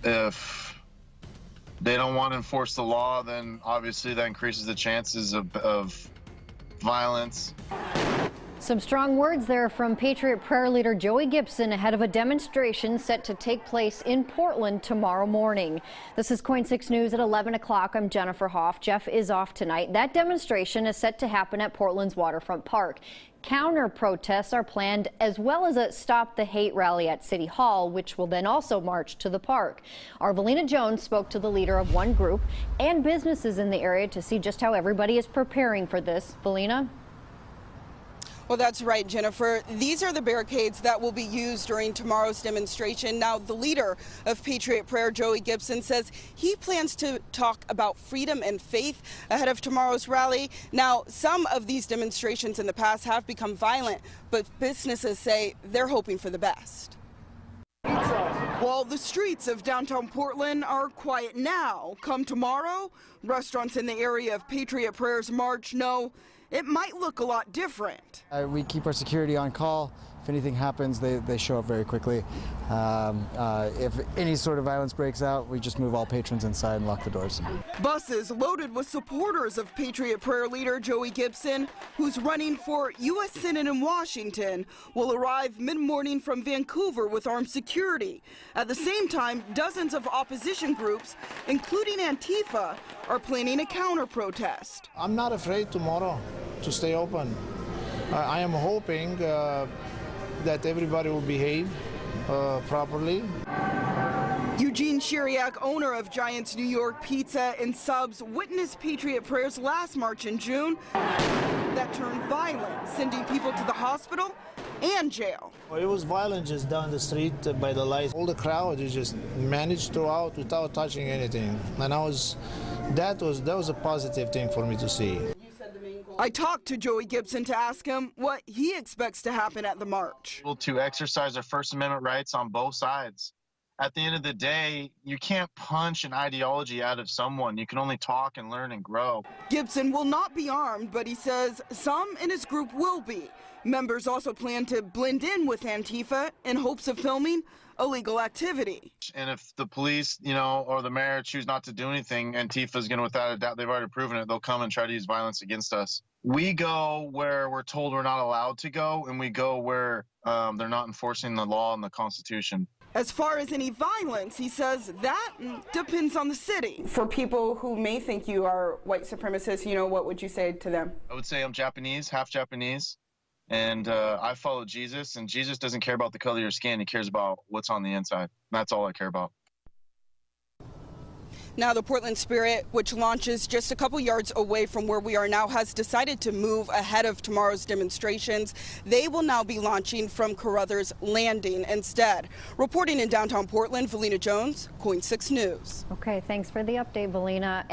If they don't want to enforce the law, then obviously that increases the chances of violence. Some strong words there from Patriot Prayer leader Joey Gibson ahead of a demonstration set to take place in Portland tomorrow morning. This is KOIN 6 News at 11 o'clock. I'm Jennifer Hoff. Jeff is off tonight. That demonstration is set to happen at Portland's Waterfront Park. Counter protests are planned, as well as a Stop the Hate rally at City Hall, which will then also march to the park. Our Valina Jones spoke to the leader of one group and businesses in the area to see just how everybody is preparing for this. Valina? Well, that's right, Jennifer. These are the barricades that will be used during tomorrow's demonstration. Now, the leader of Patriot Prayer, Joey Gibson, says he plans to talk about freedom and faith ahead of tomorrow's rally. Now, some of these demonstrations in the past have become violent, but businesses say they're hoping for the best. While the streets of downtown Portland are quiet now, come tomorrow, restaurants in the area of Patriot Prayer's march know it might look a lot different. We keep our security on call. If anything happens, they show up very quickly. If any sort of violence breaks out, we just move all patrons inside and lock the doors. Buses loaded with supporters of Patriot Prayer leader Joey Gibson, who's running for U.S. Senate in Washington, will arrive mid-morning from Vancouver with armed security. At the same time, dozens of opposition groups, including Antifa, are planning a counter-protest. I'm not afraid tomorrow to stay open. I am hoping that everybody will behave properly. Eugene Shiriak, owner of Giants New York Pizza and Subs, witnessed Patriot Prayer's last march in June that turned violent, sending people to the hospital and jail. It was violent just down the street by the lights. All the crowd just managed to out without touching anything. And that was a positive thing for me to see. I talked to Joey Gibson to ask him what he expects to happen at the march. To exercise our First Amendment rights on both sides. At the end of the day, you can't punch an ideology out of someone. You can only talk and learn and grow. Gibson will not be armed, but he says some in his group will be. Members also plan to blend in with Antifa in hopes of filming illegal activity. And if the police, or the mayor choose not to do anything, Antifa's going to, without a doubt, they've already proven it, they'll come and try to use violence against us. We go where we're told we're not allowed to go, and we go where they're not enforcing the law and the Constitution. As far as any violence, he says that depends on the city. For people who may think you are white supremacist, what would you say to them? I would say I'm Japanese, half Japanese, and I follow Jesus, and Jesus doesn't care about the color of your skin. He cares about what's on the inside. That's all I care about. Now, the Portland Spirit, which launches just a couple yards away from where we are now, has decided to move ahead of tomorrow's demonstrations. They will now be launching from Carruthers Landing instead. Reporting in downtown Portland, Valina Jones, KOIN 6 News. Okay, thanks for the update, Valina.